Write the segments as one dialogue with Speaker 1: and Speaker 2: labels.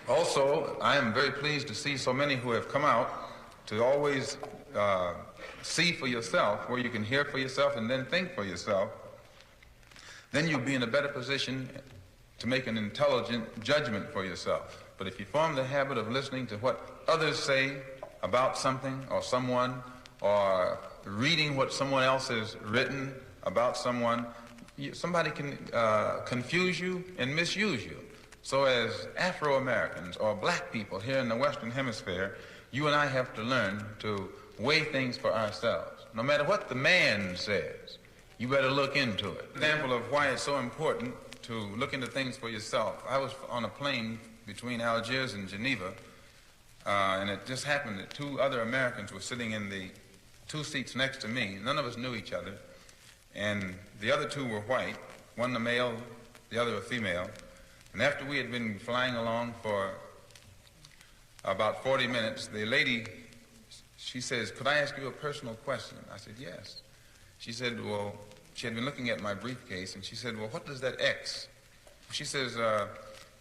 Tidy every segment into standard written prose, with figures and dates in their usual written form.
Speaker 1: Also, I am very pleased to see so many who have come out to always see for yourself, where you can hear for yourself and then think for yourself. Then you'll be in a better position to make an intelligent judgment for yourself. But if you form the habit of listening to what others say about something or someone, or reading what someone else has written about someone, somebody can confuse you and misuse you. So as Afro-Americans or black people here in the Western Hemisphere, you and I have to learn to weigh things for ourselves. No matter what the man says, you better look into it. Example of why it's so important to look into things for yourself. I was on a plane between Algiers and Geneva, and it just happened that two other Americans were sitting in the two seats next to me. None of us knew each other, and the other two were white, one a male, the other a female. And after we had been flying along for about 40 minutes, the lady, she says, "Could I ask you a personal question?" I said, "Yes." She said, well, she had been looking at my briefcase, and she said, "Well, what does that X?" She says,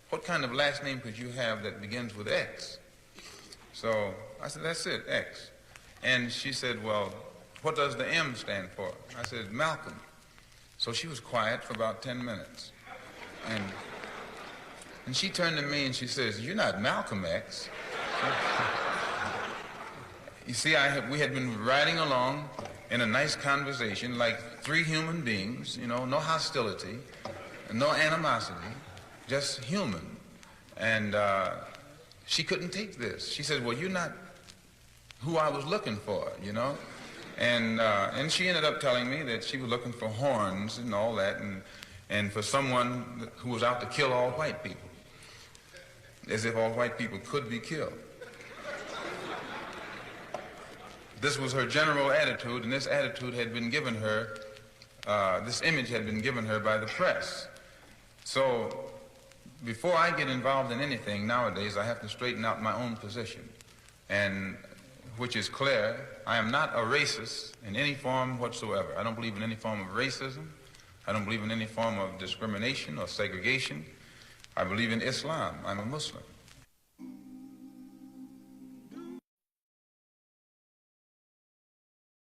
Speaker 1: "What kind of last name could you have that begins with X?" So I said, "That's it, X." And she said, "Well, what does the M stand for?" I said, "Malcolm." So she was quiet for about 10 minutes. And she turned to me and she says, "You're not Malcolm X." You see, we had been riding along in a nice conversation like three human beings, you know, no hostility, no animosity, just human. And she couldn't take this. She said, "Well, you're not who I was looking for, you know." And she ended up telling me that she was looking for horns and all that, and for someone who was out to kill all white people, as if all white people could be killed. This was her general attitude, and this attitude had been given her, this image had been given her by the press. So before I get involved in anything nowadays, I have to straighten out my own position, and which is clear. I am not a racist in any form whatsoever. I don't believe in any form of racism. I don't believe in any form of discrimination or segregation. I believe in Islam. I'm a Muslim.